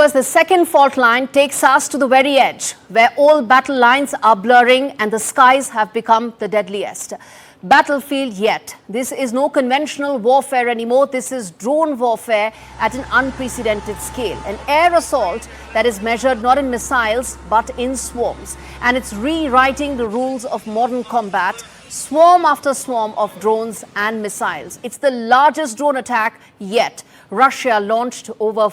viewers, the second fault line takes us to the very edge, where all battle lines are blurring and the skies have become the deadliest battlefield yet. This is no conventional warfare anymore. This is drone warfare at an unprecedented scale. An air assault that is measured not in missiles but in swarms. And it's rewriting the rules of modern combat. Swarm after swarm of drones and missiles. It's the largest drone attack yet. Russia launched over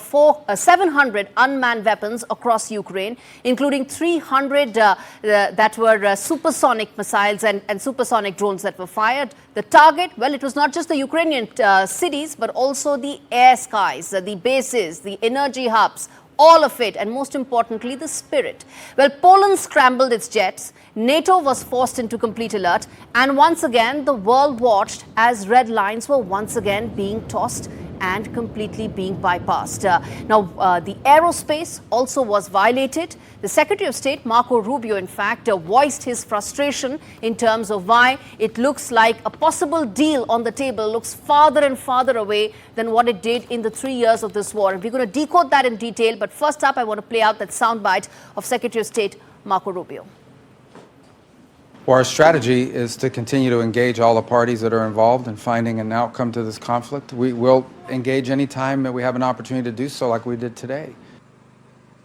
700 unmanned weapons across Ukraine, including 300 that were supersonic missiles and supersonic drones that were fired. The target, well, it was not just the Ukrainian cities, but also the air skies, the bases, the energy hubs, all of it, and most importantly, the spirit. Well, Poland scrambled its jets. NATO was forced into complete alert. And once again, the world watched as red lines were once again being tossed and completely being bypassed. The aerospace also was violated. The Secretary of State, Marco Rubio, in fact, voiced his frustration in terms of why it looks like a possible deal on the table looks farther and farther away than what it did in the 3 years of this war. And we're going to decode that in detail. But first up, I want to play out that soundbite of Secretary of State Marco Rubio. Well, our strategy is to continue to engage all the parties that are involved in finding an outcome to this conflict. We will engage any time that we have an opportunity to do so, like we did today.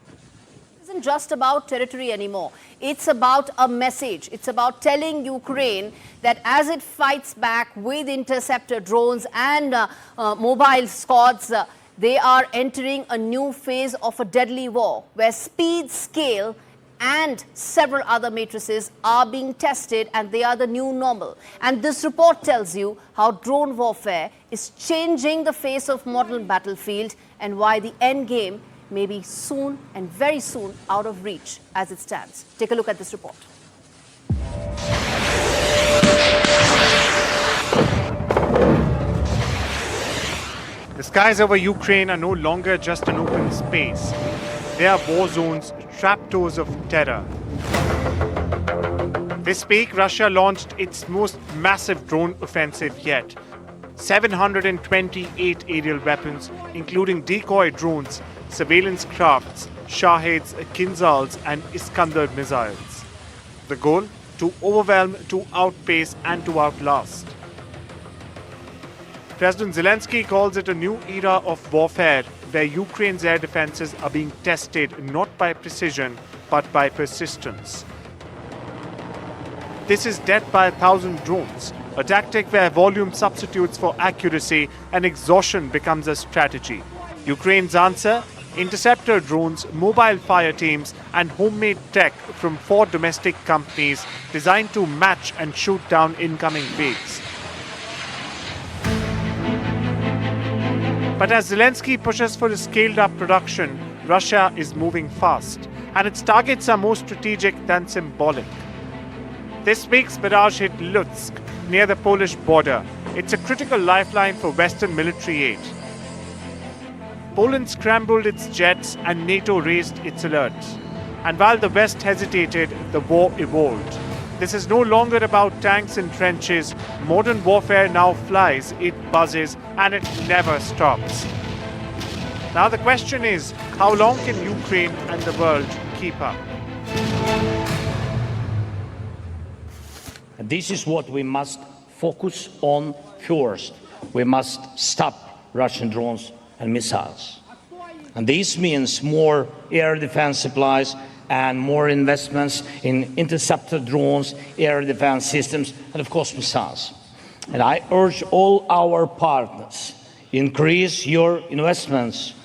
It isn't just about territory anymore. It's about a message. It's about telling Ukraine that as it fights back with interceptor drones and mobile squads, they are entering a new phase of a deadly war where speed, scale, and several other matrices are being tested, and they are the new normal. And this report tells you how drone warfare is changing the face of modern battlefield and why the end game may be soon and very soon out of reach as it stands. Take a look at this report. The skies over Ukraine are no longer just an open space. They are war zones, trapdoors of terror. This week, Russia launched its most massive drone offensive yet. 728 aerial weapons, including decoy drones, surveillance crafts, Shaheds, Kinzhals, and Iskander missiles. The goal? To overwhelm, to outpace, and to outlast. President Zelensky calls it a new era of warfare where Ukraine's air defenses are being tested not by precision but by persistence. This is death by 1,000 drones, a tactic where volume substitutes for accuracy and exhaustion becomes a strategy. Ukraine's answer? Interceptor drones, mobile fire teams, and homemade tech from 4 domestic companies designed to match and shoot down incoming waves. But as Zelensky pushes for a scaled-up production, Russia is moving fast, and its targets are more strategic than symbolic. This week's barrage hit Lutsk, near the Polish border. It's a critical lifeline for Western military aid. Poland scrambled its jets and NATO raised its alert. And while the West hesitated, the war evolved. This is no longer about tanks and trenches. Modern warfare now flies, it buzzes, and it never stops. Now the question is, how long can Ukraine and the world keep up? This is what we must focus on first. We must stop Russian drones and missiles. And this means more air defense supplies and more investments in interceptor drones, air defense systems, and of course missiles. And I urge all our partners, increase your investments